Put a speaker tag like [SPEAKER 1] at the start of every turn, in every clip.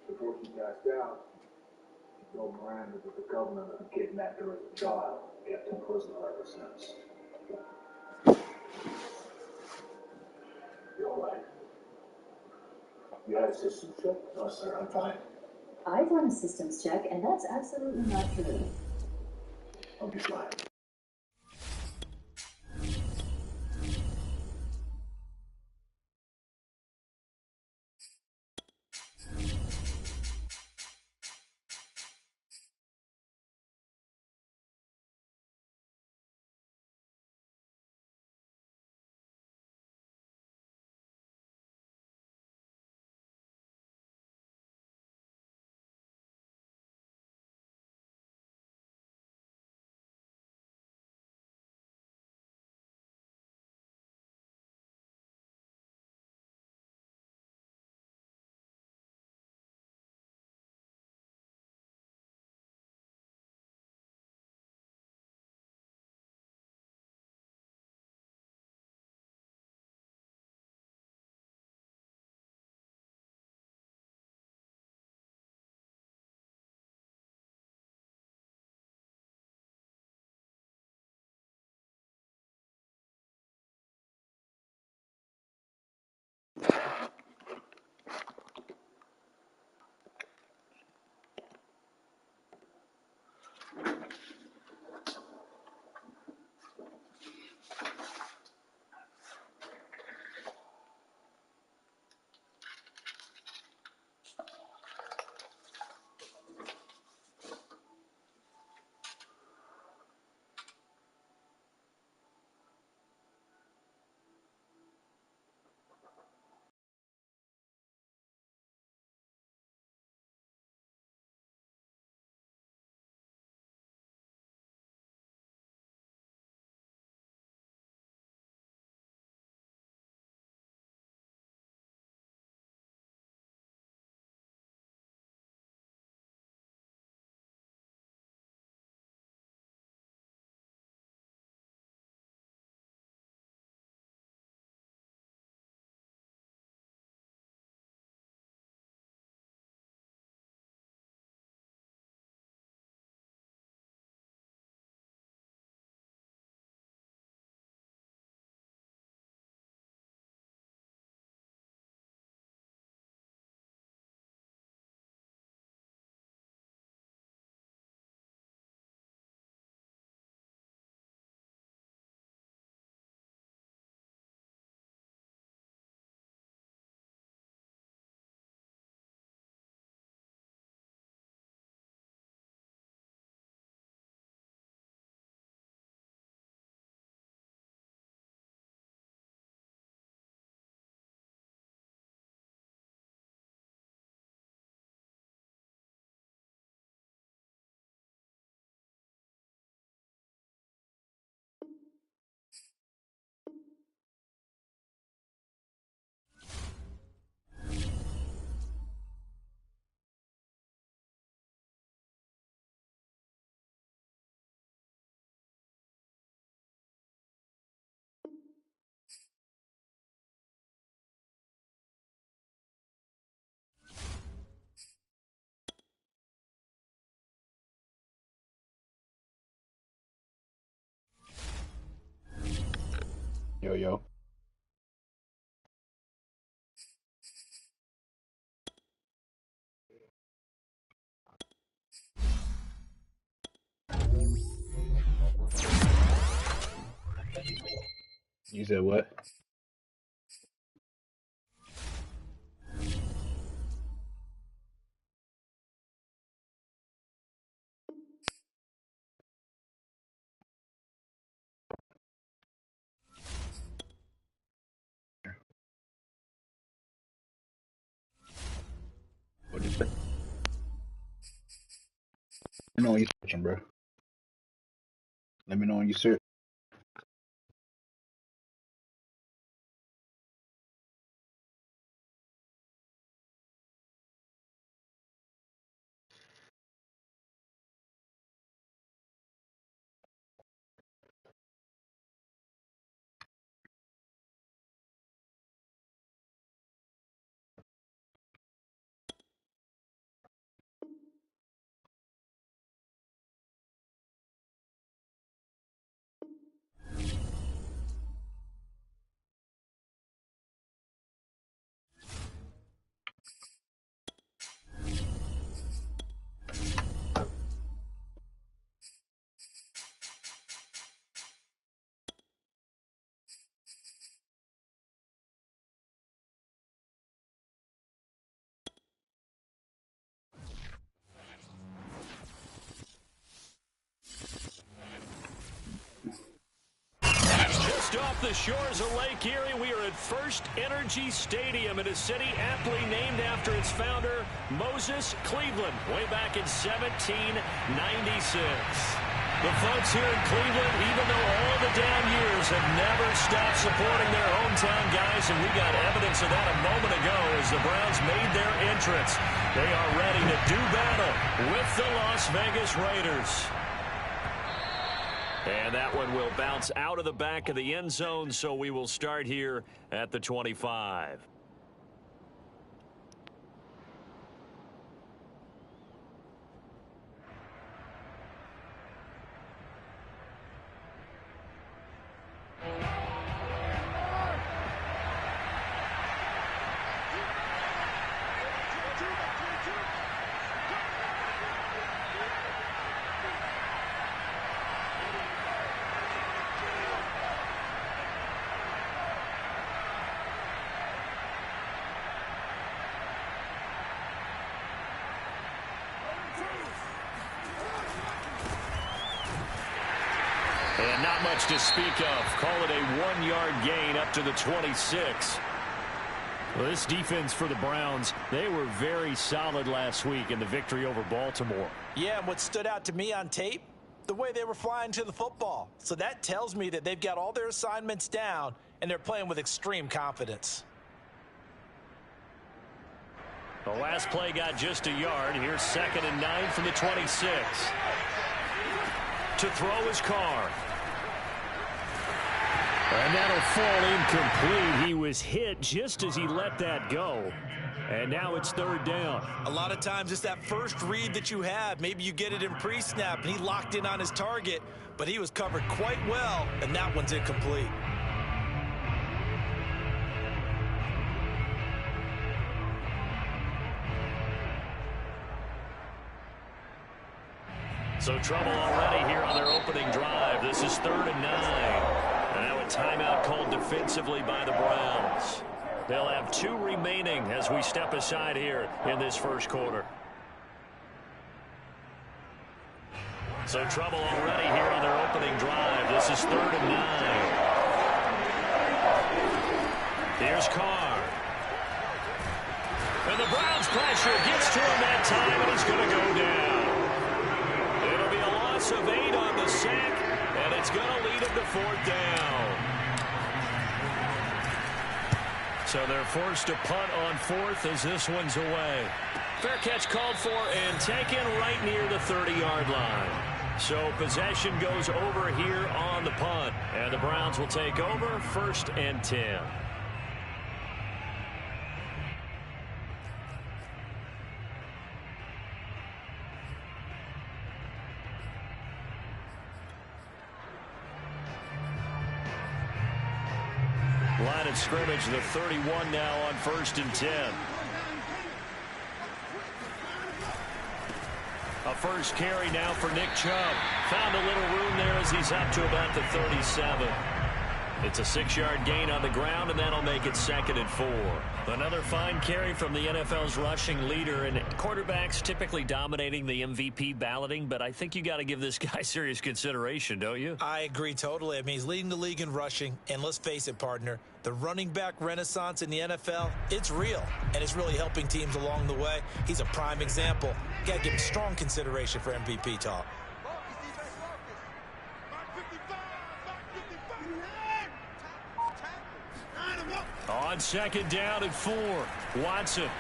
[SPEAKER 1] Before she passed out, she told Miranda that the governor had kidnapped her as a child, kept in prison ever since. You all right? You had a systems check? No, sir, I'm fine.
[SPEAKER 2] I've run a systems check, and that's absolutely not true.
[SPEAKER 1] I'll be fine.
[SPEAKER 3] Yo. You said what? What did you say? Let me know when you searching, bro. Let me know when you search.
[SPEAKER 4] Just off the shores of Lake Erie, we are at First Energy Stadium in a city aptly named after its founder, Moses Cleveland, way back in 1796. The folks here in Cleveland, even though all the down years, have never stopped supporting their hometown guys, and we got evidence of that a moment ago as the Browns made their entrance. They are ready to do battle with the Las Vegas Raiders. And that one will bounce out of the back of the end zone, so we will start here at the 25. And not much to speak of. Call it a 1-yard gain up to the 26. Well, this defense for the Browns, they were very solid last week in the victory over Baltimore.
[SPEAKER 5] Yeah, and what stood out to me on tape, the way they were flying to the football. So that tells me that they've got all their assignments down, and they're playing with extreme confidence.
[SPEAKER 4] The last play got just a yard. Here's 2nd and 9 from the 26. To throw is Carr. And that'll fall incomplete. He was hit just as he let that go. And now it's 3rd down.
[SPEAKER 5] A lot of times it's that first read that you have. Maybe you get it in pre-snap, and he locked in on his target, but he was covered quite well, and that one's incomplete.
[SPEAKER 4] So trouble already here on their opening drive. This is 3rd and 9. And now a timeout called defensively by the Browns. They'll have 2 remaining as we step aside here in this first quarter. So trouble already here on their opening drive. This is 3rd and 9. Here's Carr. And the Browns pressure gets to him that time, and he's going to go down. It'll be a loss of 8 on the sack, and it's going to lead him to 4th down. So they're forced to punt on 4th as this one's away. Fair catch called for and taken right near the 30-yard line. So possession goes over here on the punt, and the Browns will take over 1st and 10. Line of scrimmage, the 31 now on 1st and 10. A first carry now for Nick Chubb. Found a little room there as he's up to about the 37. It's a 6-yard gain on the ground, and that'll make it 2nd and 4. Another fine carry from the NFL's rushing leader, and quarterbacks typically dominating the MVP balloting, but I think you got to give this guy serious consideration, don't you?
[SPEAKER 5] I agree totally. I mean, he's leading the league in rushing, and let's face it, partner, The running back renaissance in the NFL, it's real, and it's really helping teams along the way. He's a prime example. You got to give him strong consideration for MVP talk.
[SPEAKER 4] On second down and 4, Watson.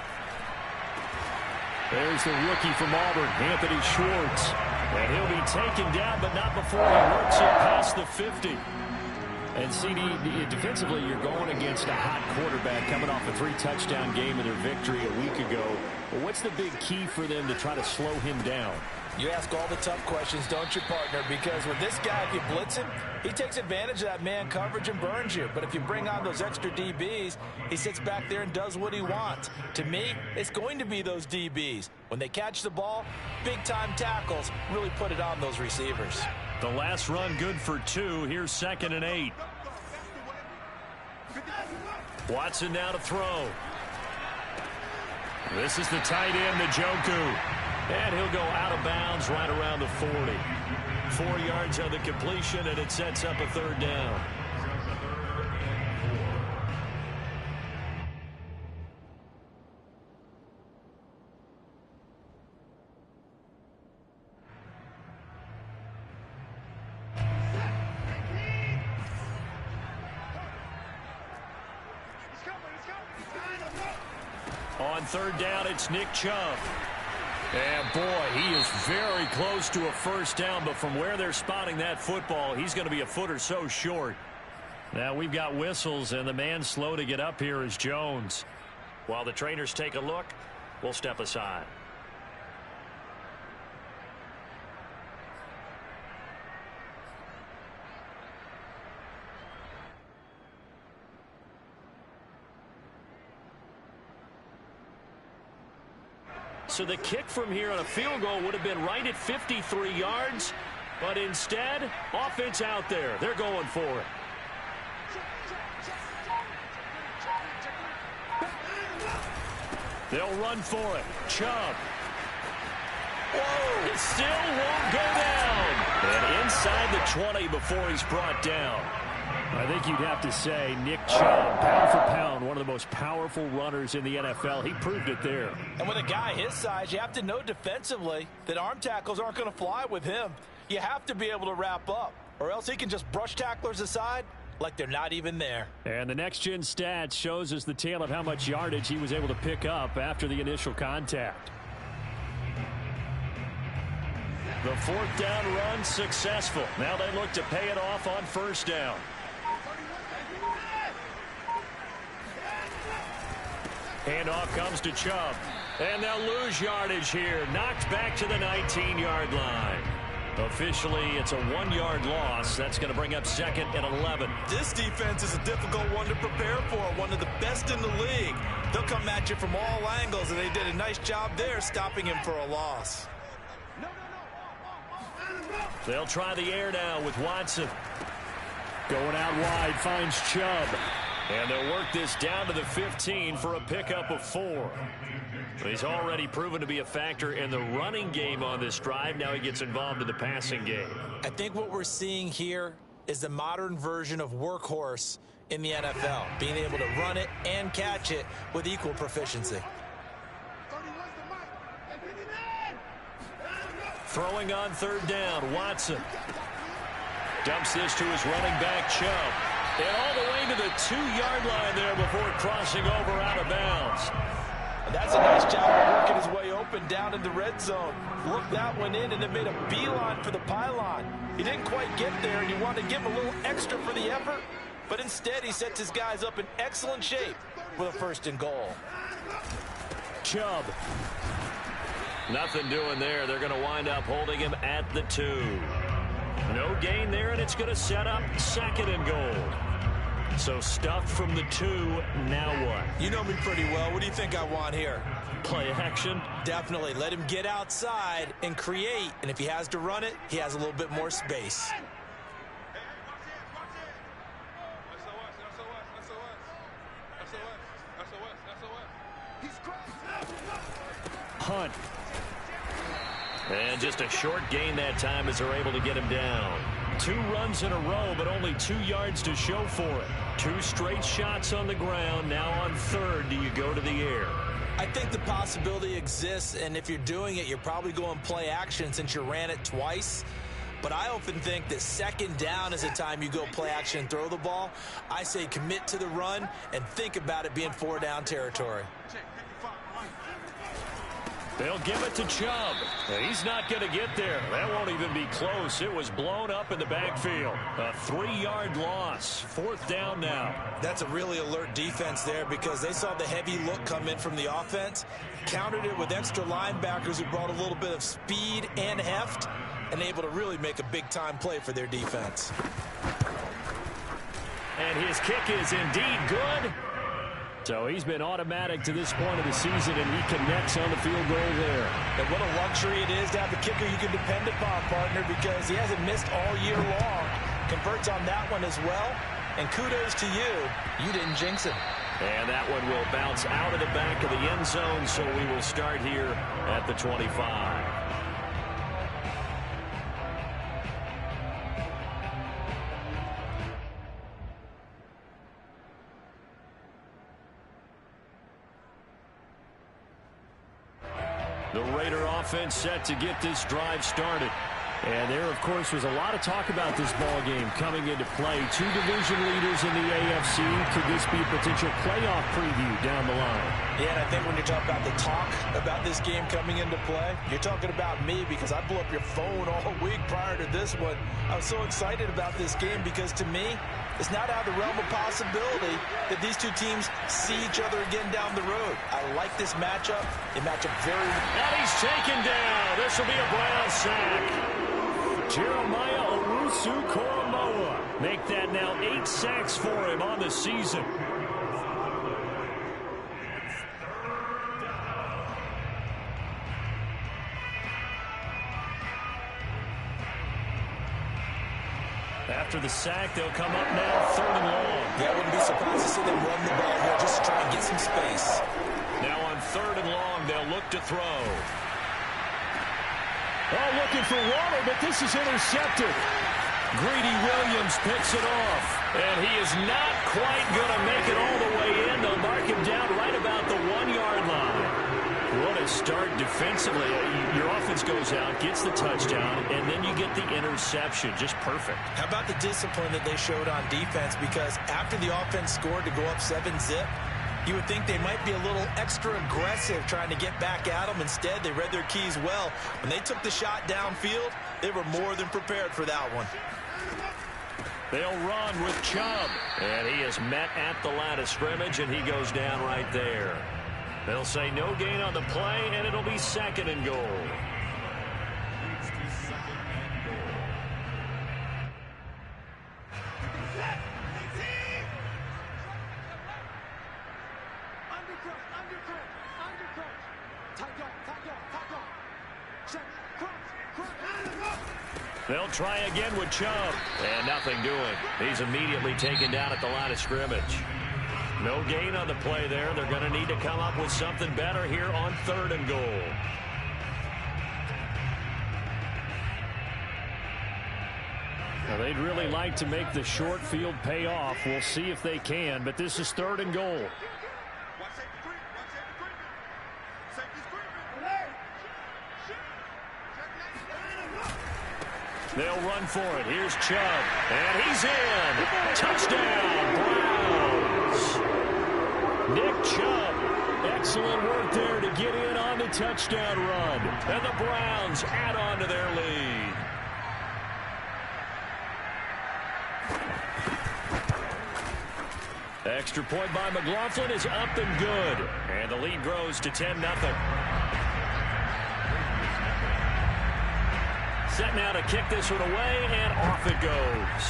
[SPEAKER 4] There's the rookie from Auburn, Anthony Schwartz. And he'll be taken down, but not before he works it past the 50. And CD, defensively, you're going against a hot quarterback coming off a 3-touchdown game in their victory a week ago. Well, what's the big key for them to try to slow him down?
[SPEAKER 5] You ask all the tough questions, don't you, partner? Because with this guy, if you blitz him, he takes advantage of that man coverage and burns you. But if you bring on those extra DBs, he sits back there and does what he wants. To me, it's going to be those DBs. When they catch the ball, big-time tackles really put it on those receivers.
[SPEAKER 4] The last run good for 2. Here's 2nd and 8. Watson now to throw. This is the tight end, Njoku. And he'll go out of bounds right around the 40. 4 yards on the completion, and it sets up a 3rd down. On 3rd down, it's Nick Chubb. And, boy, he is very close to a 1st down, but from where they're spotting that football, he's going to be a foot or so short. Now we've got whistles, and the man slow to get up here is Jones. While the trainers take a look, we'll step aside. So the kick from here on a field goal would have been right at 53 yards. But instead, offense out there. They're going for it. They'll run for it. Chubb. Whoa! It still won't go down. And inside the 20 before he's brought down. I think you'd have to say Nick Chubb, pound for pound, one of the most powerful runners in the NFL. He proved it there.
[SPEAKER 5] And with a guy his size, you have to know defensively that arm tackles aren't going to fly with him. You have to be able to wrap up, or else he can just brush tacklers aside like they're not even there. And the next-gen stats shows us the tale of how much yardage he was able to pick up after the initial contact. The 4th down run successful. Now they look to pay it off on 1st down. Handoff comes to Chubb. And they'll lose yardage here. Knocked back to the 19-yard line. Officially, it's a 1-yard loss. That's going to bring up 2nd and 11. This defense is a difficult one to prepare for. One of the best in the league. They'll come at you from all angles, and they did a nice job there stopping him for a loss. They'll try the air now with Watson. Going out wide, finds Chubb. And they'll work this down to the 15 for a pickup of 4. He's already proven to be a factor in the running game on this drive. Now he gets involved in the passing game. I think what we're seeing here is the modern version of workhorse in the NFL, being able to run it and catch it with equal proficiency. Throwing on 3rd down, Watson. Dumps this to his running back, Chubb. And all the way to the 2-yard line there before crossing over out of bounds. And that's a nice job of working his way open down in the red zone. Looked that one in and then made a beeline for the pylon. He didn't quite get there, and you wanted to give him a little extra for the effort. But instead, he sets his guys up in excellent shape with a 1st and goal. Chubb. Nothing doing there. They're going to wind up holding him at the 2. No gain there, and it's going to set up 2nd and goal. So stuffed from the 2, now what? You know me pretty well. What do you think I want here? Play action? Definitely. Let him get outside and create. And if he has to run it, he has a little bit more space. Hunt. And just a short gain that time as they're able to get him down.
[SPEAKER 4] 2 runs in a row, but only 2 yards to show for it. 2 straight shots on the ground. Now on third, do you go to the air?
[SPEAKER 6] I think the possibility exists, and if you're doing it, you're probably going play action since you ran it twice. But I often think that second down is the time you go play action and throw the ball. I say commit to the run and think about it being 4 down territory.
[SPEAKER 4] They'll give it to Chubb. He's not going to get there. That won't even be close. It was blown up in the backfield. A 3-yard loss. 4th down now.
[SPEAKER 6] That's a really alert defense there because they saw the heavy look come in from the offense, countered it with extra linebackers who brought a little bit of speed and heft, and able to really make a big-time play for their defense.
[SPEAKER 4] And his kick is indeed good. So he's been automatic to this point of the season, and he connects on the field goal there.
[SPEAKER 6] And what a luxury it is to have a kicker you can depend upon, partner, because he hasn't missed all year long. Converts on that one as well. And kudos to you. You didn't jinx him.
[SPEAKER 4] And that one will bounce out of the back of the end zone, so we will start here at the 25. The Raider offense set to get this drive started. And there, of course, was a lot of talk about this ball game coming into play. 2 division leaders in the AFC. Could this be a potential playoff preview down the line?
[SPEAKER 6] Yeah, and I think when you talk about the talk about this game coming into play, you're talking about me because I blew up your phone all week prior to this one. I was so excited about this game because, to me, it's not out of the realm of possibility that these 2 teams see each other again down the road. I like this matchup. They match up very well.
[SPEAKER 4] And he's taken down. This will be a Brown sack. Jeremiah Owusu-Koramoah make that now 8 sacks for him on the season. After the sack, they'll come up now 3rd and long.
[SPEAKER 6] Yeah, I wouldn't be surprised to see them run the ball here just to try and get some space.
[SPEAKER 4] Now on 3rd and long, they'll look to throw. Oh, looking for water, but this is intercepted. Greedy Williams picks it off. And he is not quite going to make it all the way in. They'll mark him down right about the 1-yard line. What a start defensively. Your offense goes out, gets the touchdown, and then you get the interception. Just perfect.
[SPEAKER 6] How about the discipline that they showed on defense? Because after the offense scored to go up 7-zip, you would think they might be a little extra aggressive trying to get back at them. Instead, they read their keys well. When they took the shot downfield, they were more than prepared for that one.
[SPEAKER 4] They'll run with Chubb. And he is met at the line of scrimmage, and he goes down right there. They'll say no gain on the play, and it'll be 2nd and goal. They'll try again with Chubb. And nothing doing. He's immediately taken down at the line of scrimmage. No gain on the play there. They're going to need to come up with something better here on 3rd and goal. Now, they'd really like to make the short field pay off. We'll see if they can, but this is 3rd and goal. They'll run for it. Here's Chubb. And he's in. Touchdown, Browns. Nick Chubb. Excellent work there to get in on the touchdown run. And the Browns add on to their lead. Extra point by McLaughlin is up and good. And the lead grows to 10-0. Set now to kick this one away, and off it goes.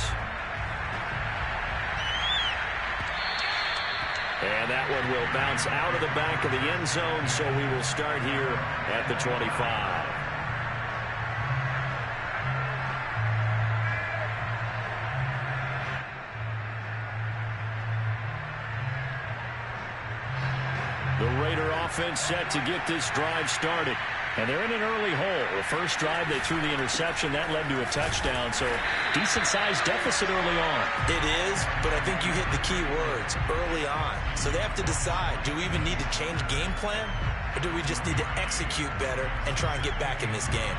[SPEAKER 4] And that one will bounce out of the back of the end zone, so we will start here at the 25. The Raider offense set to get this drive started. And they're in an early hole. The first drive, they threw the interception. That led to a touchdown. So decent-sized deficit early on.
[SPEAKER 6] It is, but I think you hit the key words, early on. So they have to decide, do we even need to change game plan? Or do we just need to execute better and try and get back in this game?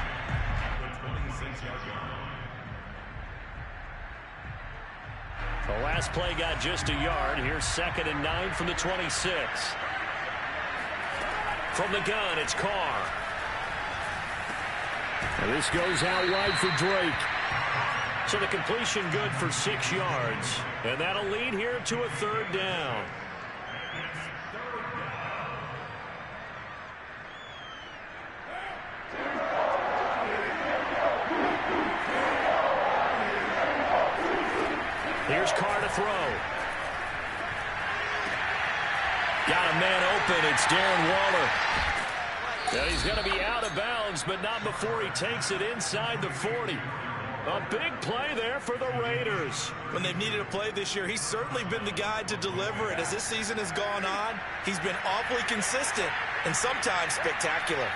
[SPEAKER 4] The last play got just a yard. Here's 2nd and 9 from the 26. From the gun, it's Carr. And this goes out wide for Drake. So the completion good for 6 yards. And that'll lead here to a 3rd down. Here's Carr to throw. Got a man open. It's Darren Waller. And he's going to be out of bounds, but not before he takes it inside the 40. A big play there for the Raiders.
[SPEAKER 6] When they've needed a play this year, he's certainly been the guy to deliver it. As this season has gone on, he's been awfully consistent and sometimes spectacular.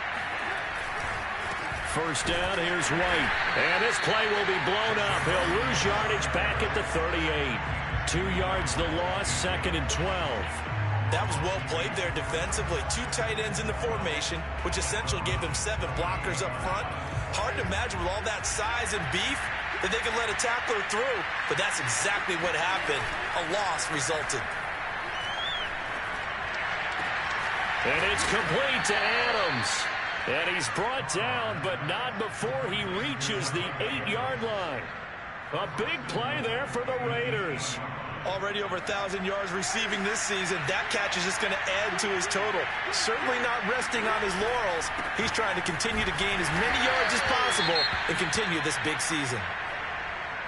[SPEAKER 4] First down, here's White. And this play will be blown up. He'll lose yardage back at the 38. 2 yards the loss, 2nd and 12.
[SPEAKER 6] That was well played there defensively. 2 tight ends in the formation, which essentially gave them 7 blockers up front. Hard to imagine with all that size and beef that they could let a tackler through, but that's exactly what happened. A loss resulted.
[SPEAKER 4] And it's complete to Adams. And he's brought down, but not before he reaches the 8-yard line. A big play there for the Raiders.
[SPEAKER 6] Already over 1,000 yards receiving this season. That catch is just going to add to his total. Certainly not resting on his laurels. He's trying to continue to gain as many yards as possible and continue this big season.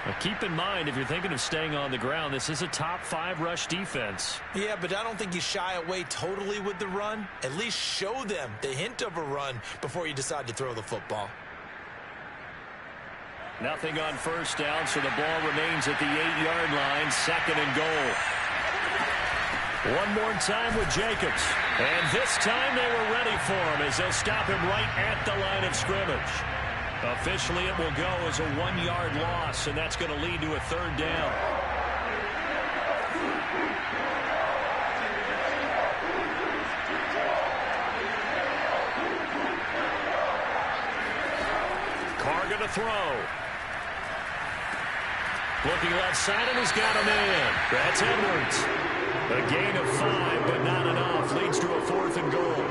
[SPEAKER 4] Now keep in mind, if you're thinking of staying on the ground, this is a top 5 rush defense.
[SPEAKER 6] Yeah, but I don't think you shy away totally with the run. At least show them the hint of a run before you decide to throw the football.
[SPEAKER 4] Nothing on first down, so the ball remains at the 8-yard line, 2nd and goal. One more time with Jacobs. And this time they were ready for him as they'll stop him right at the line of scrimmage. Officially, it will go as a 1-yard loss, and that's going to lead to a 3rd down. Carr going to throw. Looking left side, and he's got a man. That's Edwards. A gain of 5, but not enough. Leads to a 4th and goal.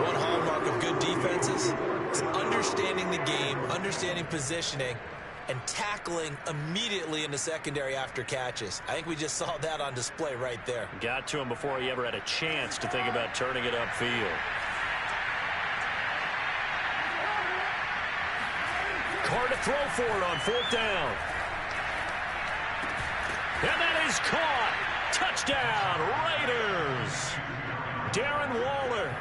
[SPEAKER 6] One hallmark of good defenses is understanding the game, understanding positioning, and tackling immediately in the secondary after catches. I think we just saw that on display right there.
[SPEAKER 4] Got to him before he ever had a chance to think about turning it upfield. Carr to throw for it on 4th down. And that is caught. Touchdown, Raiders. Darren Waller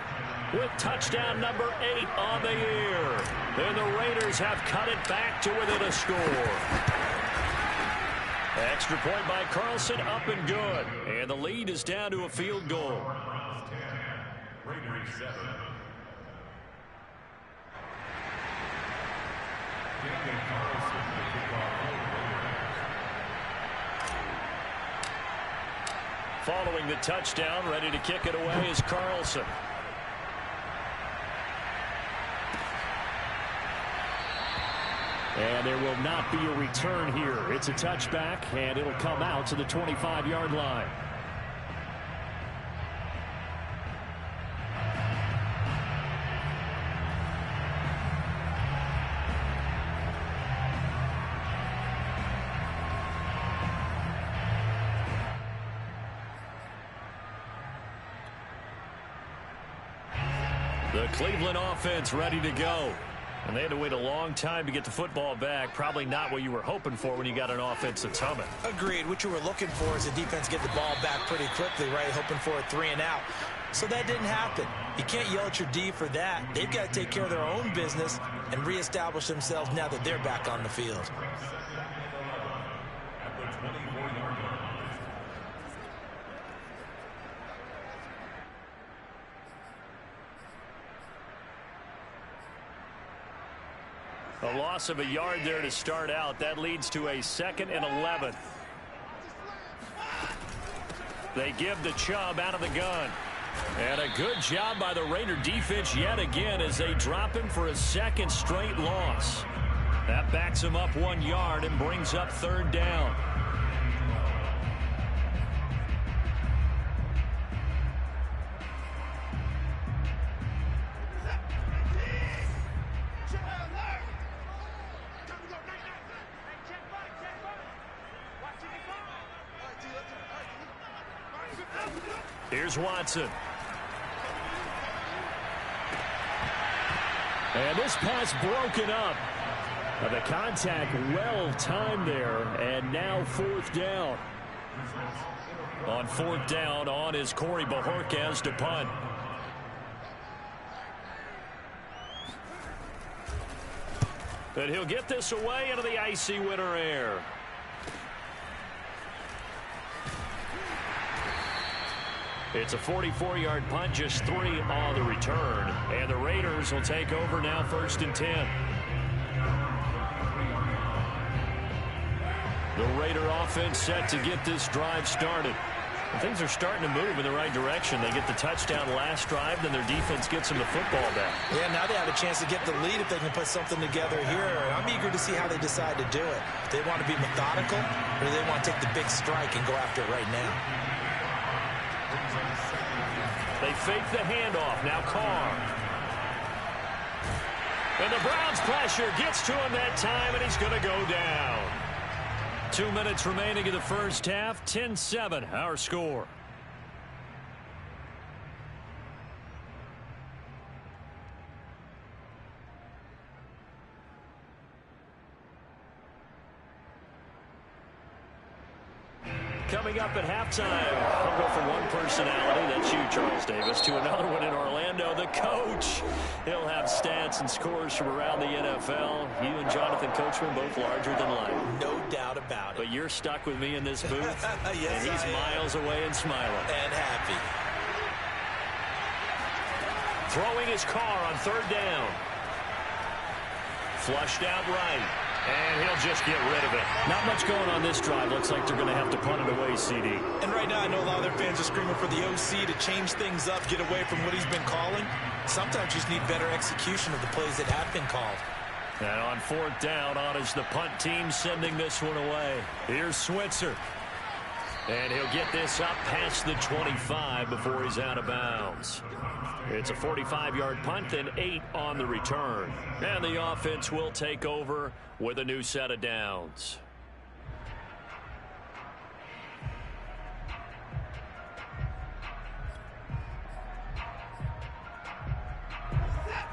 [SPEAKER 4] with touchdown number 8 on the year. And the Raiders have cut it back to within a score. Extra point by Carlson, up and good. And the lead is down to a field goal.
[SPEAKER 5] Raiders 7.
[SPEAKER 4] Following the touchdown, ready to kick it away is Carlson. And there will not be a return here. It's a touchback, and it'll come out to the 25-yard line. The Cleveland offense ready to go. And they had to wait a long time to get the football back. Probably not what you were hoping for when you got an offense that's humming.
[SPEAKER 6] Agreed. What you were looking for is the defense get the ball back pretty quickly, right? Hoping for a 3 and out. So that didn't happen. You can't yell at your D for that. They've got to take care of their own business and reestablish themselves now that they're back on the field.
[SPEAKER 4] A loss of a yard there to start out. That leads to a 2nd and 11. They give to Chubb out of the gun. And a good job by the Raider defense yet again as they drop him for a 2nd straight loss. That backs him up 1 yard and brings up 3rd down. Here's Watson. And this pass broken up. The contact well timed there, and now 4th down. On 4th down, on is Corey Bojorquez to punt. But he'll get this away into the icy winter air. It's a 44-yard punt, just 3 on the return. And the Raiders will take over now 1st and 10. The Raider offense set to get this drive started. And things are starting to move in the right direction. They get the touchdown last drive, then their defense gets them the football back.
[SPEAKER 6] Yeah, now they have a chance to get the lead if they can put something together here. I'm eager to see how they decide to do it. Do they want to be methodical, or do they want to take the big strike and go after it right now?
[SPEAKER 4] They fake the handoff. Now Carr. And the Browns pressure gets to him that time, and he's going to go down. 2 minutes remaining in the first half. 10-7, our score. Coming up at halftime, I'll go from one personality, that's you, Charles Davis, to another one in Orlando, the coach. He'll have stats and scores from around the NFL. You and Jonathan Coachman both larger than life.
[SPEAKER 6] No doubt about it.
[SPEAKER 4] But you're stuck with me in this booth,
[SPEAKER 6] yes,
[SPEAKER 4] and he's miles away and smiling.
[SPEAKER 6] And happy.
[SPEAKER 4] Throwing his car on 3rd down. Flushed out right. And he'll just get rid of it. Not much going on this drive. Looks like they're going to have to punt it away, CD.
[SPEAKER 6] And right now I know a lot of their fans are screaming for the OC to change things up, get away from what he's been calling. Sometimes you just need better execution of the plays that have been called.
[SPEAKER 4] And on 4th down, on is the punt team sending this one away. Here's Switzer. And he'll get this up past the 25 before he's out of bounds. It's a 45-yard punt, then 8 on the return. And the offense will take over with a new set of downs.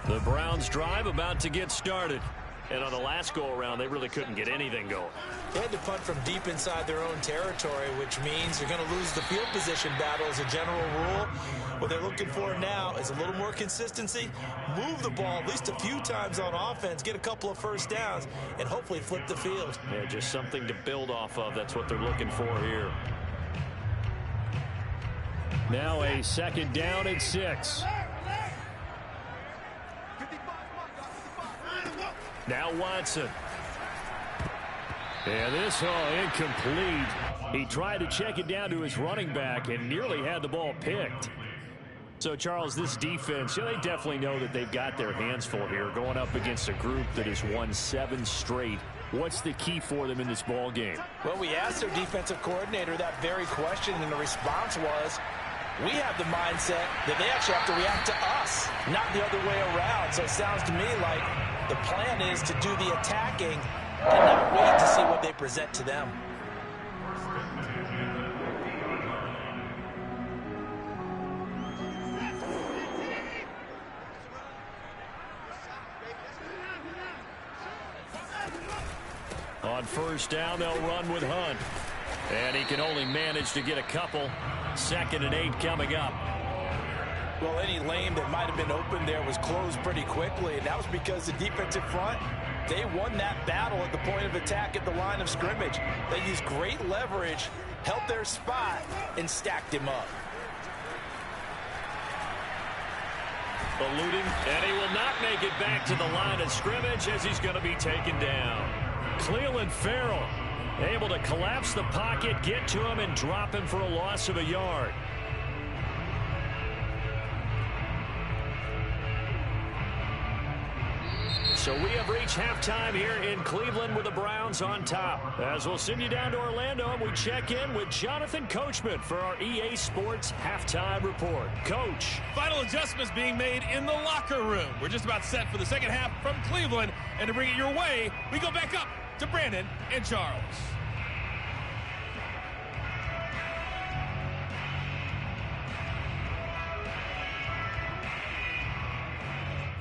[SPEAKER 4] The Browns drive about to get started. And on the last go-around, they really couldn't get anything going.
[SPEAKER 6] They had to punt from deep inside their own territory, which means they're going to lose the field position battle as a general rule. What they're looking for now is a little more consistency, move the ball at least a few times on offense, get a couple of first downs, and hopefully flip the field.
[SPEAKER 4] Yeah, just something to build off of. That's what they're looking for here. Now a 2nd down and 6. Now Watson. And this incomplete. He tried to check it down to his running back and nearly had the ball picked. So, Charles, this defense, they definitely know that they've got their hands full here going up against a group that has won 7 straight. What's the key for them in this ball game?
[SPEAKER 6] Well, we asked their defensive coordinator that very question, and the response was, we have the mindset that they actually have to react to us, not the other way around. So it sounds to me like the plan is to do the attacking and not wait to see what they present to them.
[SPEAKER 4] On 1st down, they'll run with Hunt. And he can only manage to get a couple. 2nd and 8 coming up.
[SPEAKER 6] Well, any lane that might have been open there was closed pretty quickly, and that was because the defensive front, they won that battle at the point of attack at the line of scrimmage. They used great leverage, held their spot, and stacked him up.
[SPEAKER 4] Eluding, and he will not make it back to the line of scrimmage as he's going to be taken down. Clelin Ferrell able to collapse the pocket, get to him, and drop him for a loss of a yard. So we have reached halftime here in Cleveland with the Browns on top. As we'll send you down to Orlando, and we check in with Jonathan Coachman for our EA Sports Halftime Report. Coach.
[SPEAKER 7] Final adjustments being made in the locker room. We're just about set for the second half from Cleveland. And to bring it your way, we go back up to Brandon and Charles.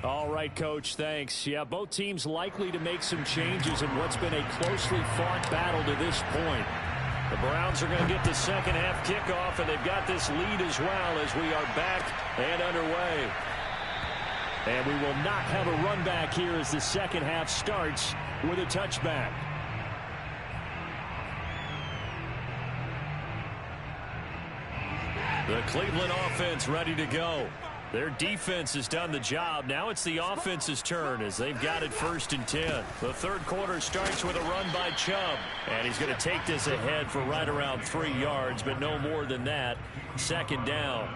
[SPEAKER 4] All right, Coach, thanks. Yeah, both teams likely to make some changes in what's been a closely fought battle to this point. The Browns are going to get the second half kickoff, and they've got this lead as well as we are back and underway. And we will not have a run back here as the second half starts with a touchback. The Cleveland offense ready to go. Their defense has done the job. Now it's the offense's turn as they've got it 1st and 10. The third quarter starts with a run by Chubb. And he's going to take this ahead for right around 3 yards, but no more than that. 2nd down.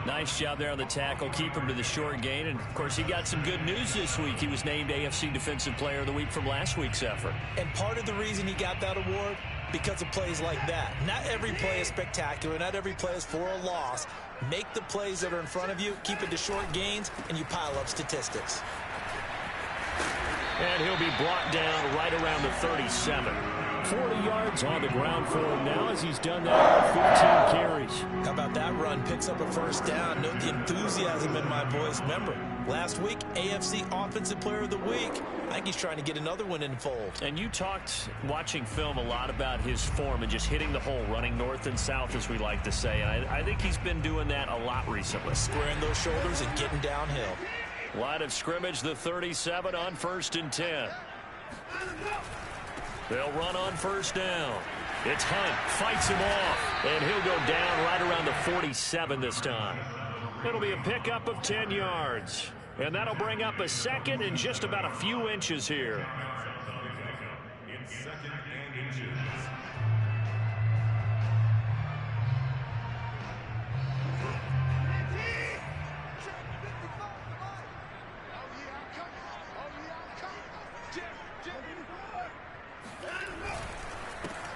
[SPEAKER 4] Nice job there on the tackle. Keep him to the short gain. And, of course, he got some good news this week. He was named AFC Defensive Player of the Week from last week's effort.
[SPEAKER 6] And part of the reason he got that award, because of plays like that. Not every play is spectacular. Not every play is for a loss. Make the plays that are in front of you, keep it to short gains, and you pile up statistics.
[SPEAKER 4] And he'll be brought down right around the 37. 40 yards on the ground for him now as he's done that with 15 carries.
[SPEAKER 6] How about that run? Picks up a 1st down. Note the enthusiasm in my voice. Remember, last week, AFC Offensive Player of the Week. I think he's trying to get another one in the fold.
[SPEAKER 4] And you talked, watching film, a lot about his form and just hitting the hole, running north and south, as we like to say. And I think he's been doing that a lot recently.
[SPEAKER 6] Squaring those shoulders and getting downhill.
[SPEAKER 4] Line of scrimmage, the 37 on 1st and 10. They'll run on 1st down. It's Hunt, fights him off, and he'll go down right around the 47 this time. It'll be a pickup of 10 yards. And that'll bring up a 2nd and just about a few inches here.
[SPEAKER 8] In 2nd and inches.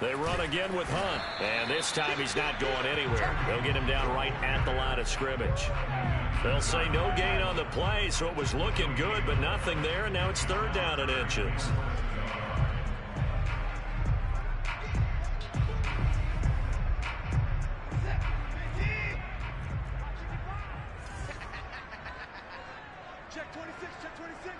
[SPEAKER 4] They run again with Hunt. And this time he's not going anywhere. They'll get him down right at the line of scrimmage. They'll say no gain on the play, so it was looking good, but nothing there, and now it's 3rd down and inches.
[SPEAKER 7] Check 26, check 26.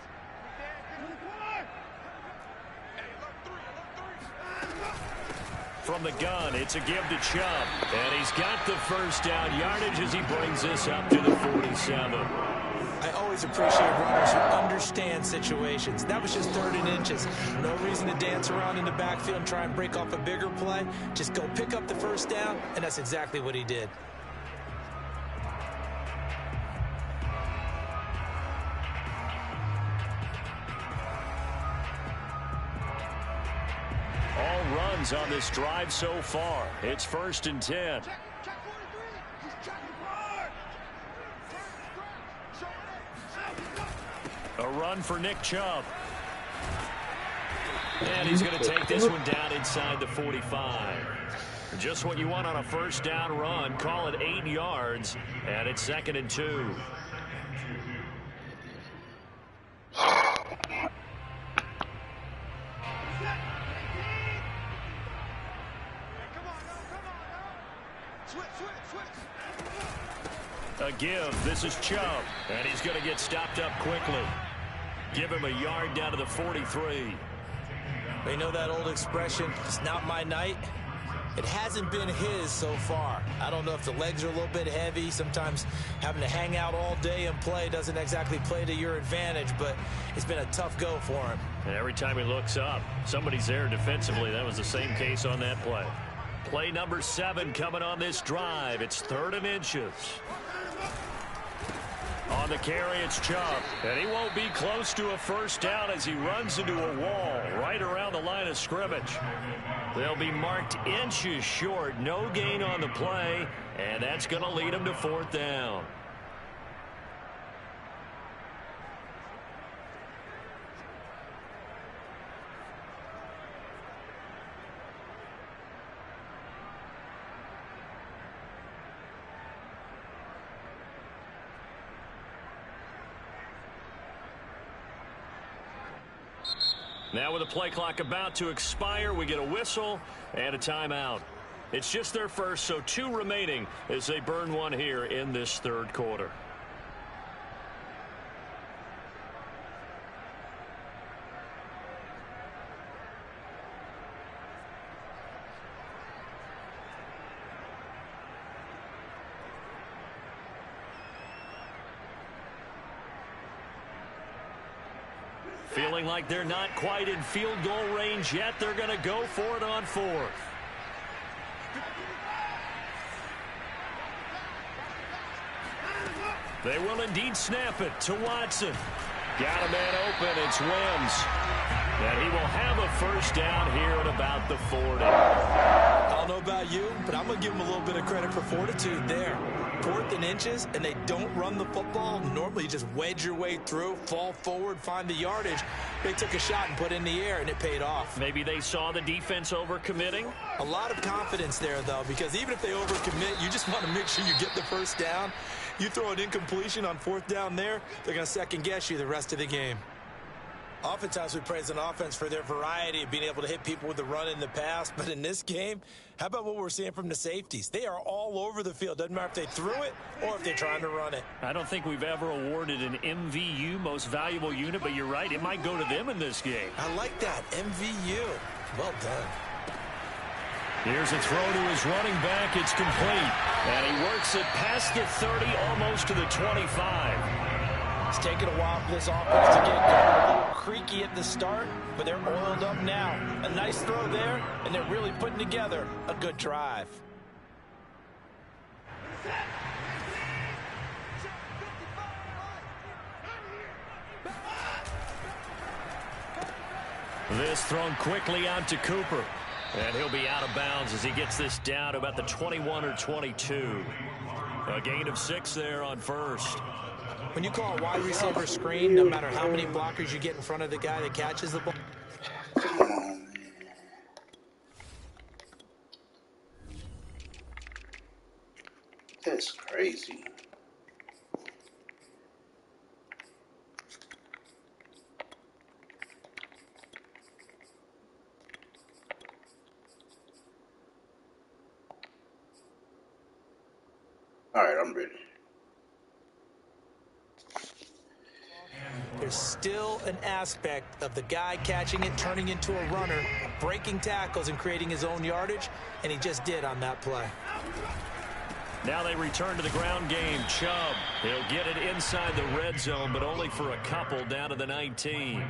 [SPEAKER 4] From the gun, it's a give to Chubb. And he's got the 1st down yardage as he brings this up to the 47.
[SPEAKER 6] I always appreciate runners who understand situations. That was just 3rd and inches. No reason to dance around in the backfield and try and break off a bigger play. Just go pick up the 1st down, and that's exactly what he did.
[SPEAKER 4] All runs on this drive so far. It's 1st and 10. A run for Nick Chubb. And he's going to take this one down inside the 45. Just what you want on a 1st down run. Call it 8 yards. And it's 2nd and 2. A give. This is Chubb. And he's going to get stopped up quickly. Give him a yard down to the 43.
[SPEAKER 6] They know that old expression, it's not my night. It hasn't been his so far. I don't know if the legs are a little bit heavy. Sometimes having to hang out all day and play doesn't exactly play to your advantage, but it's been a tough go for him.
[SPEAKER 4] And every time he looks up, somebody's there defensively. That was the same case on that play. Play number 7 coming on this drive. It's 3rd and inches. On On the carry, it's Chubb. And he won't be close to a first down as he runs into a wall right around the line of scrimmage. They'll be marked inches short. No gain on the play, and that's going to lead him to 4th down. Now with the play clock about to expire, we get a whistle and a timeout. It's just their first, so 2 remaining as they burn one here in this 3rd quarter. Feeling like they're not quite in field goal range yet. They're going to go for it on 4th. They will indeed snap it to Watson. Got a man open. It's Wims. And he will have a first down here at about the 40.
[SPEAKER 6] I don't know about you, but I'm going to give them a little bit of credit for fortitude there. 4th and inches, and they don't run the football. Normally, you just wedge your way through, fall forward, find the yardage. They took a shot and put it in the air, and it paid off.
[SPEAKER 4] Maybe they saw the defense overcommitting.
[SPEAKER 6] A lot of confidence there, though, because even if they overcommit, you just want to make sure you get the first down. You throw an incompletion on 4th down there, they're going to second-guess you the rest of the game. Oftentimes we praise an offense for their variety of being able to hit people with the run in the pass. But in this game, how about what we're seeing from the safeties? They are all over the field. Doesn't matter if they threw it or if they're trying to run it.
[SPEAKER 4] I don't think we've ever awarded an MVU, most valuable unit, but you're right. It might go to them in this game.
[SPEAKER 6] I like that. MVU. Well done.
[SPEAKER 4] Here's a throw to his running back. It's complete. And he works it past the 30, almost to the 25.
[SPEAKER 6] It's taken a while for this offense to get going. A little creaky at the start, but they're oiled up now. A nice throw there, and they're really putting together a good drive.
[SPEAKER 4] This thrown quickly out to Cooper. And he'll be out of bounds as he gets this down to about the 21 or 22. A gain of 6 there on first.
[SPEAKER 6] When you call a wide receiver screen, no matter how many blockers you get in front of the guy that catches the ball.
[SPEAKER 9] Come on, man. That's crazy. All right, I'm ready.
[SPEAKER 6] There's still an aspect of the guy catching it, turning into a runner, breaking tackles and creating his own yardage, and he just did on that play.
[SPEAKER 4] Now they return to the ground game. Chubb, he'll get it inside the red zone, but only for a couple down to the 19.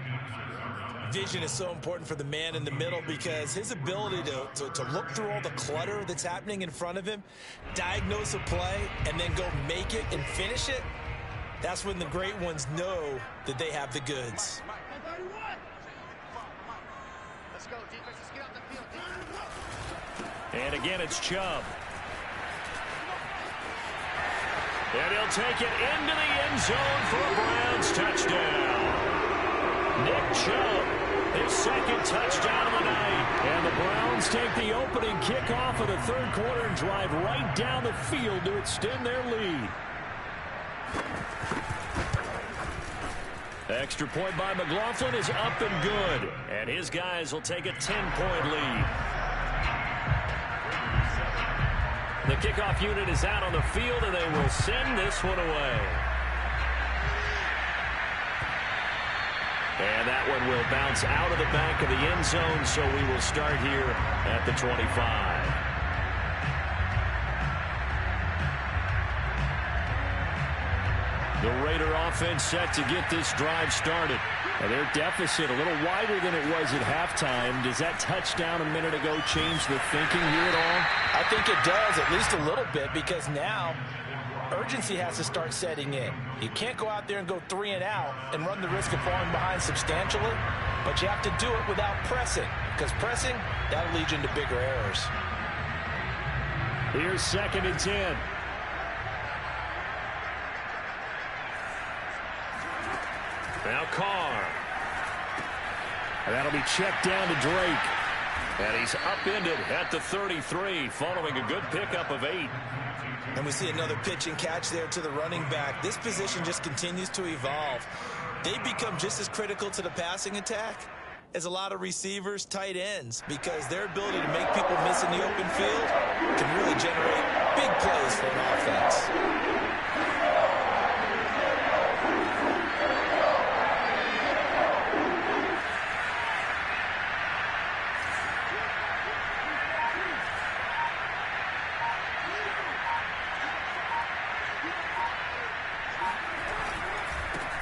[SPEAKER 6] Vision is so important for the man in the middle because his ability to look through all the clutter that's happening in front of him, diagnose a play, and then go make it and finish it, that's when the great ones know that they have the goods.
[SPEAKER 4] And again, it's Chubb. And he'll take it into the end zone for a Browns touchdown. Nick Chubb, his second touchdown of the night. And the Browns take the opening kickoff of the 3rd quarter and drive right down the field to extend their lead. Extra point by McLaughlin is up and good. And his guys will take a 10-point lead. The kickoff unit is out on the field, and they will send this one away. And that one will bounce out of the back of the end zone, so we will start here at the 25. The Raider offense set to get this drive started. And their deficit a little wider than it was at halftime. Does that touchdown a minute ago change the thinking here at all?
[SPEAKER 6] I think it does, at least a little bit, because now urgency has to start setting in. You can't go out there and go 3 and out and run the risk of falling behind substantially, but you have to do it without pressing, because pressing, that'll lead you into bigger errors.
[SPEAKER 4] Here's 2nd and 10. Now Carr. And that'll be checked down to Drake. And he's upended at the 33 following a good pickup of 8.
[SPEAKER 6] And we see another pitch and catch there to the running back. This position just continues to evolve. They become just as critical to the passing attack as a lot of receivers, tight ends, because their ability to make people miss in the open field can really generate big plays for an offense.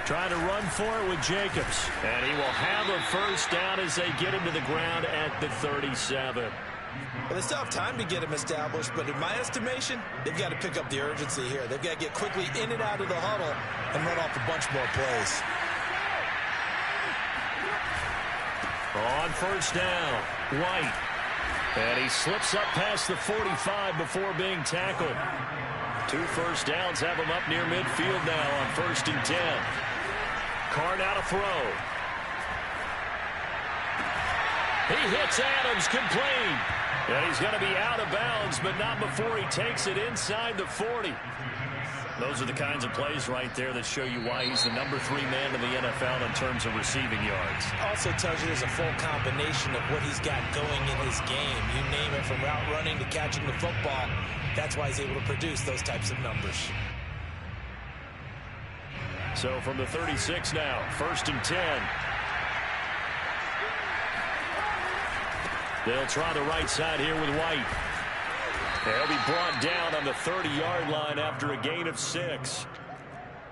[SPEAKER 4] Trying to run for it with Jacobs. And he will have a first down as they get him to the ground at the 37.
[SPEAKER 6] Well, they still have time to get him established, but in my estimation, they've got to pick up the urgency here. They've got to get quickly in and out of the huddle and run off a bunch more plays.
[SPEAKER 4] On first down, White. And he slips up past the 45 before being tackled. 2 first downs have him up near midfield now on 1st and 10. Carr now to throw. He hits Adams, complete. And he's going to be out of bounds, but not before he takes it inside the 40. Those are the kinds of plays right there that show you why he's the number 3 man in the NFL in terms of receiving yards.
[SPEAKER 6] Also tells you there's a full combination of what he's got going in his game. You name it, from route running to catching the football. That's why he's able to produce those types of numbers.
[SPEAKER 4] So from the 36 now, 1st and 10. They'll try the right side here with White. They'll be brought down on the 30-yard line after a gain of 6.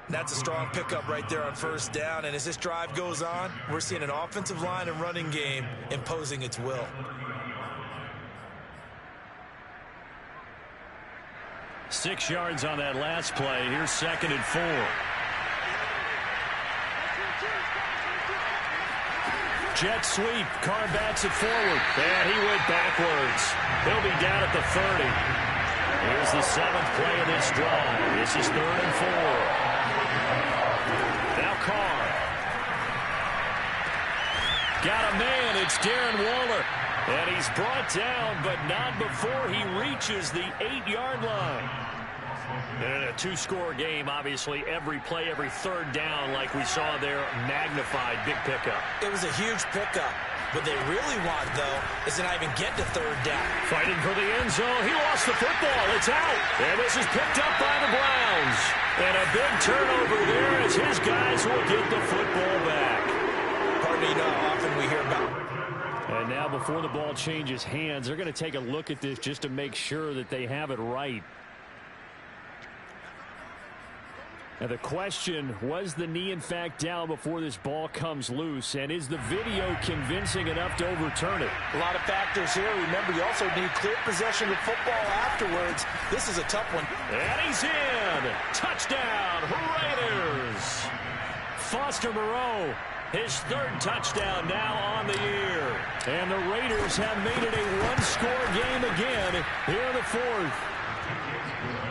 [SPEAKER 6] That's a strong pickup right there on first down. And as this drive goes on, we're seeing an offensive line and running game imposing its will.
[SPEAKER 4] Six yards on that last play. Here's 2nd and 4. Jet sweep. Carr backs it forward. And he went backwards. He'll be down at the 30. Here's the 7th play of this drive. This is 3rd and 4. Now Carr. Got a man. It's Darren Waller. And he's brought down, but not before he reaches the 8-yard line. And in a 2-score game, obviously, every play, every 3rd down, like we saw there, magnified, big pickup.
[SPEAKER 6] It was a huge pickup. What they really want, though, is to not even get to 3rd down.
[SPEAKER 4] Fighting for the end zone. He lost the football. It's out. And this is picked up by the Browns. And a big turnover there as his guys will get the football back.
[SPEAKER 6] Pardon me, you know how often we hear about...
[SPEAKER 4] And now before the ball changes hands, they're going to take a look at this just to make sure that they have it right. Now the question, was the knee in fact down before this ball comes loose? And is the video convincing enough to overturn it?
[SPEAKER 6] A lot of factors here. Remember, you also need clear possession of football afterwards. This is a tough one.
[SPEAKER 4] And he's in. Touchdown, Raiders. Foster Moreau, his 3rd touchdown now on the year. And the Raiders have made it a 1-score game again here in the 4th.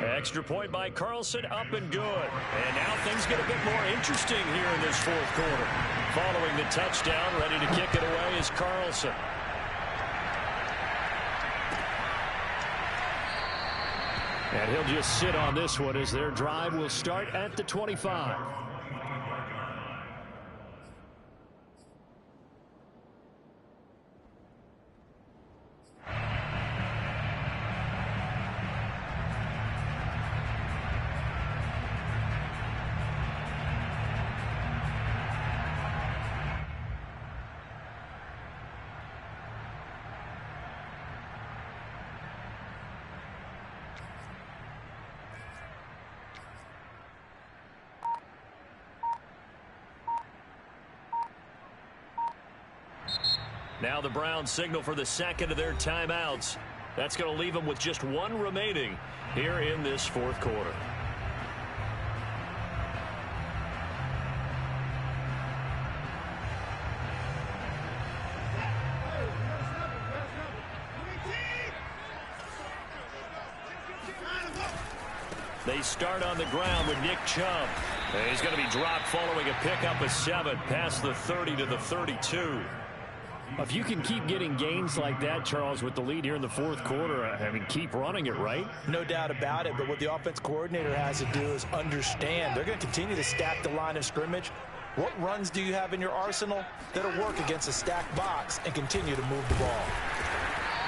[SPEAKER 4] Extra point by Carlson, up and good. And now things get a bit more interesting here in this 4th quarter. Following the touchdown, ready to kick it away is Carlson. And he'll just sit on this one as their drive will start at the 25. Now the Browns signal for the 2nd of their timeouts. That's going to leave them with just 1 remaining here in this 4th quarter. They start on the ground with Nick Chubb. And he's going to be dropped following a pickup of 7 past the 30 to the 32. If you can keep getting gains like that, Charles, with the lead here in the fourth quarter, I mean, keep running it, right?
[SPEAKER 6] No doubt about it, but what the offense coordinator has to do is understand they're going to continue to stack the line of scrimmage. What runs do you have in your arsenal that'll work against a stacked box and continue to move the ball?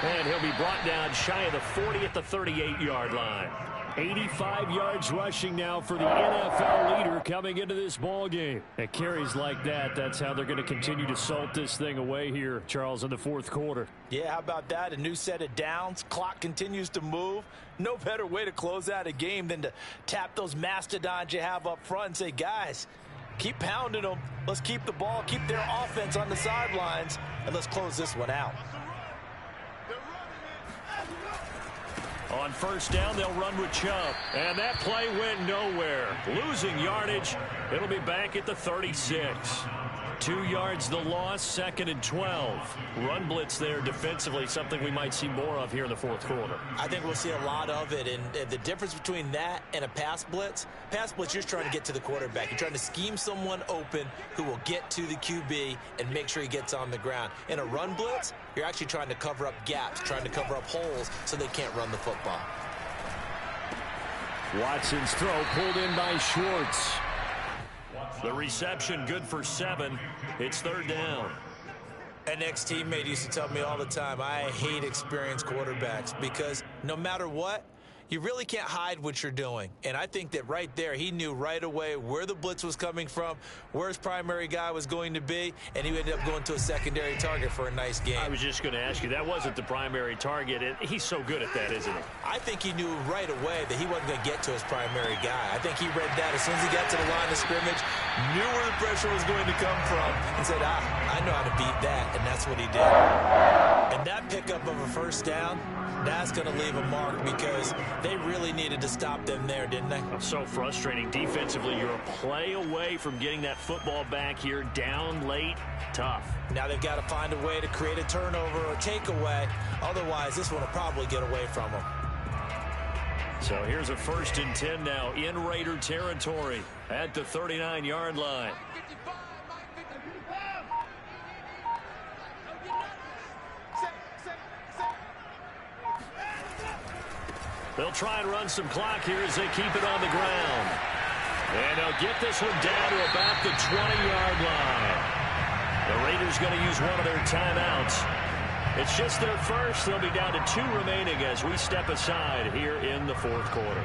[SPEAKER 4] And he'll be brought down shy of the 40 at the 38-yard line. 85 yards rushing now for the NFL leader coming into this ball game. At carries like that, that's how they're going to continue to salt this thing away here, Charles, in the fourth quarter.
[SPEAKER 6] Yeah, how about that? A new set of downs. Clock continues to move. No better way to close out a game than to tap those mastodons you have up front and say, guys, keep pounding them. Let's keep the ball, keep their offense on the sidelines, and let's close this one out.
[SPEAKER 4] On first down, they'll run with Chubb. And that play went nowhere. Losing yardage. It'll be back at the 36. 2 yards the loss, 2nd and 12. Run blitz there defensively, something we might see more of here in the fourth quarter.
[SPEAKER 6] I think we'll see a lot of it, and the difference between that and a pass blitz, you're just trying to get to the quarterback. You're trying to scheme someone open who will get to the QB and make sure he gets on the ground. In a run blitz, you're actually trying to cover up gaps, trying to cover up holes so they can't run the football.
[SPEAKER 4] Watson's throw pulled in by Schwartz. The reception good for 7. It's 3rd down.
[SPEAKER 6] An ex-teammate used to tell me all the time, I hate experienced quarterbacks because no matter what, you really can't hide what you're doing. And I think that right there, he knew right away where the blitz was coming from, where his primary guy was going to be, and he ended up going to a secondary target for a nice game.
[SPEAKER 4] I was just going to ask you, that wasn't the primary target. He's so good at that, isn't he?
[SPEAKER 6] I think he knew right away that he wasn't going to get to his primary guy. I think he read that as soon as he got to the line of scrimmage, knew where the pressure was going to come from, and said, I know how to beat that, and that's what he did. And that pickup of a first down, that's going to leave a mark because they really needed to stop them there, didn't they?
[SPEAKER 4] So frustrating. Defensively, you're a play away from getting that football back here. Down late, tough.
[SPEAKER 6] Now they've got to find a way to create a turnover or takeaway. Otherwise, this one will probably get away from them.
[SPEAKER 4] So here's a 1st and 10 now in Raider territory at the 39-yard line. They'll try and run some clock here as they keep it on the ground. And they'll get this one down to about the 20-yard line. The Raiders going to use one of their timeouts. It's just their first. They'll be down to 2 remaining as we step aside here in the fourth quarter.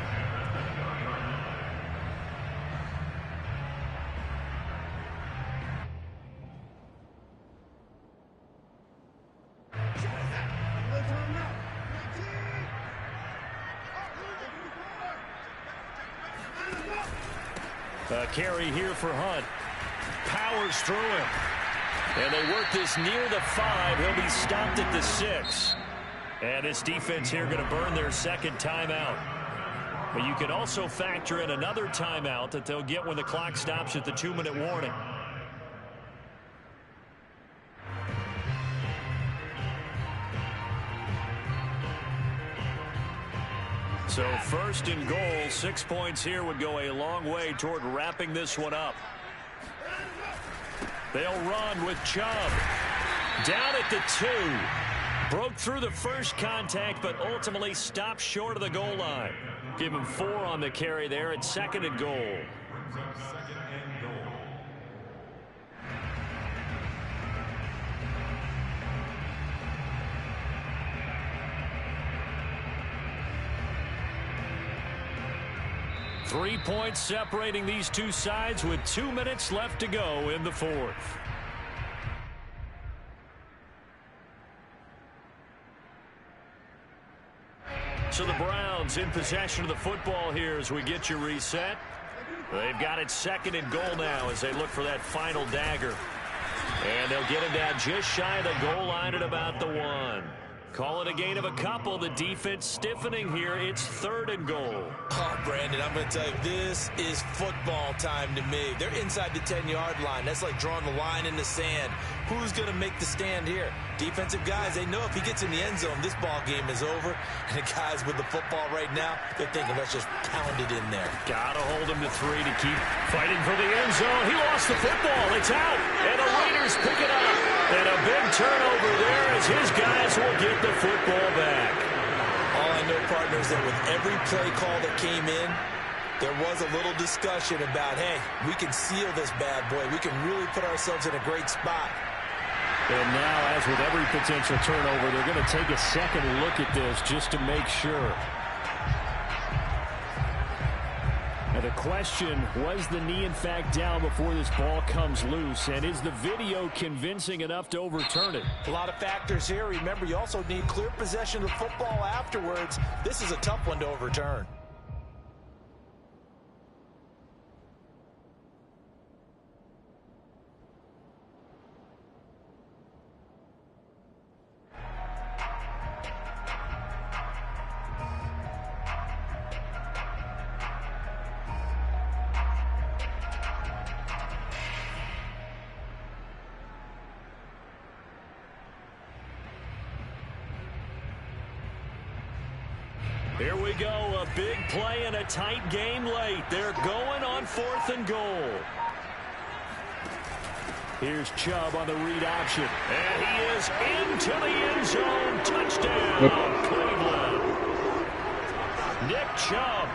[SPEAKER 4] Carry here for Hunt. Powers through him. And they work this near the 5. He'll be stopped at the 6. And this defense here going to burn their 2nd timeout. But you can also factor in another timeout that they'll get when the clock stops at the 2-minute warning. So 1st and goal, 6 points here would go a long way toward wrapping this one up. They'll run with Chubb. Down at the 2. Broke through the first contact, but ultimately stopped short of the goal line. Give him 4 on the carry there at 2nd and goal. 3 points separating these two sides with 2 minutes left to go in the fourth. So the Browns in possession of the football here as we get you reset. They've got it 2nd and goal now as they look for that final dagger. And they'll get him down just shy of the goal line at about the 1. Call it a gain of a couple. The defense stiffening here. It's 3rd and goal.
[SPEAKER 6] Oh, Brandon, I'm going to tell you, this is football time to me. They're inside the 10-yard line. That's like drawing the line in the sand. Who's going to make the stand here? Defensive guys, they know if he gets in the end zone, this ball game is over. And the guys with the football right now, they're thinking, let's just pound it in there.
[SPEAKER 4] Got to hold him to 3 to keep fighting for the end zone. He lost the football. It's out. And the Raiders pick it up. And a big turnover there as his guys will get the football back.
[SPEAKER 6] All I know, partners, that with every play call that came in, there was a little discussion about, hey, we can seal this bad boy. We can really put ourselves in a great spot.
[SPEAKER 4] And now, as with every potential turnover, they're going to take a second look at this just to make sure. Now the question, was the knee in fact down before this ball comes loose? And is the video convincing enough to overturn it?
[SPEAKER 6] A lot of factors here. Remember, you also need clear possession of football afterwards. This is a tough one to overturn.
[SPEAKER 4] Here we go, a big play and a tight game late. They're going on 4th and goal. Here's Chubb on the read option. And he is into the end zone. Touchdown, Cleveland. Nick Chubb.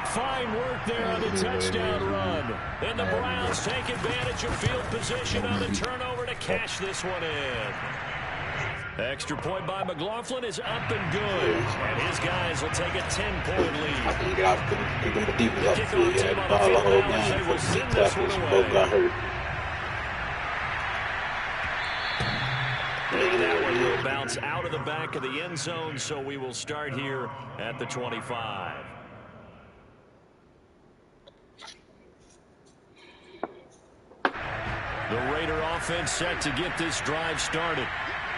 [SPEAKER 4] Fine work there on the touchdown run. And the Browns take advantage of field position on the turnover to cash this one in. Extra point by McLaughlin is up and good. And his guys will take a 10-point lead.
[SPEAKER 9] I can get out the defense off the field. Yeah, ball the whole game for the tackles. Both got hurt.
[SPEAKER 4] And that one will bounce out of the back of the end zone, so we will start here at the 25. The Raider offense set to get this drive started.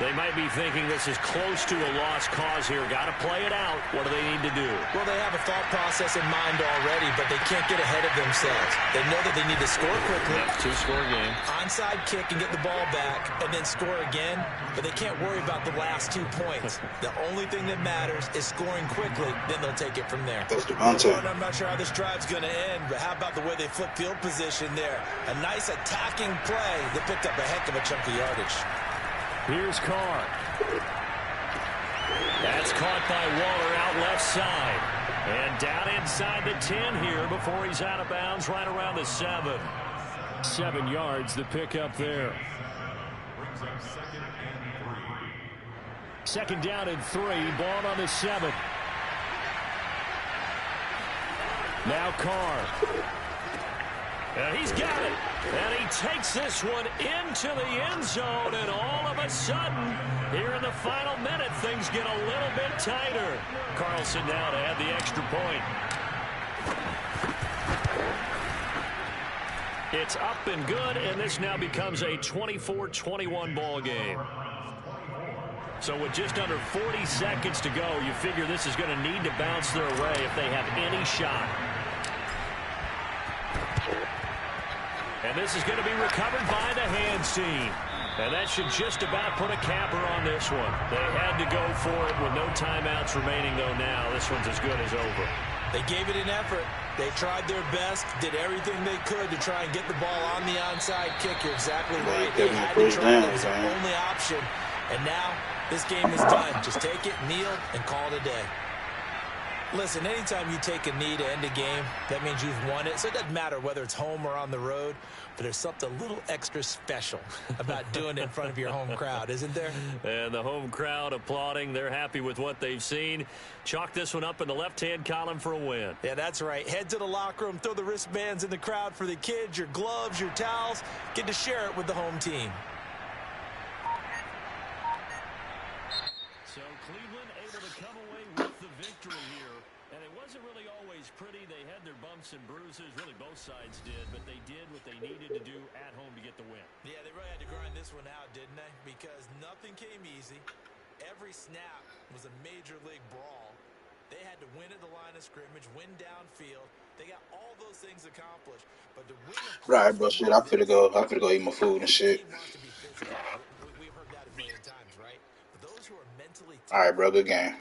[SPEAKER 4] They might be thinking this is close to a lost cause here. Got to play it out. What do they need to do?
[SPEAKER 6] Well, they have a thought process in mind already, but they can't get ahead of themselves. They know that they need to score quickly.
[SPEAKER 4] Two-score game.
[SPEAKER 6] Onside kick and get the ball back and then score again, but they can't worry about the last 2 points. The only thing that matters is scoring quickly, then they'll take it from there.
[SPEAKER 9] That's Devontae.
[SPEAKER 6] I'm not sure how this drive's going to end, but how about the way they flip field position there? A nice attacking play that picked up a heck of a chunk of yardage.
[SPEAKER 4] Here's Carr. That's caught by Waller out left side. And down inside the 10 here before he's out of bounds right around the 7. 7 yards, the pickup there. Second down and 3. Ball on the 7. Now Carr. And he's got it. And he takes this one into the end zone. And all of a sudden, here in the final minute, things get a little bit tighter. Carlson now to add the extra point. It's up and good, and this now becomes a 24-21 ball game. So with just under 40 seconds to go, you figure this is going to need to bounce their way if they have any shot. And this is going to be recovered by the hands team. And that should just about put a capper on this one. They had to go for it with no timeouts remaining, though now. This one's as good as over.
[SPEAKER 6] They gave it an effort. They tried their best, did everything they could to try and get the ball on the onside kick. You're exactly right. They had to try. It was their only option. And now this game is done. Just take it, kneel, and call it a day. Listen, anytime you take a knee to end a game, that means you've won it. So it doesn't matter whether it's home or on the road, but there's something a little extra special about doing it in front of your home crowd, isn't there?
[SPEAKER 4] And the home crowd applauding. They're happy with what they've seen. Chalk this one up in the left-hand column for a win.
[SPEAKER 6] Yeah, that's right. Head to the locker room, throw the wristbands in the crowd for the kids, your gloves, your towels. Get to share it with the home team.
[SPEAKER 4] So Cleveland able to come away with the victory here. And it wasn't really always pretty. They had their bumps and bruises. Really, both sides did. But they did what they needed to do at home to get the win.
[SPEAKER 6] Yeah, they really had to grind this one out, didn't they? Because nothing came easy. Every snap was a major league brawl. They had to win at the line of scrimmage, win downfield. They got all those things accomplished. But to win
[SPEAKER 9] Right, bro. Shit, I finna go eat my food and shit.
[SPEAKER 6] We've heard that a million times, right? But those who are mentally
[SPEAKER 9] All right, bro. Good game.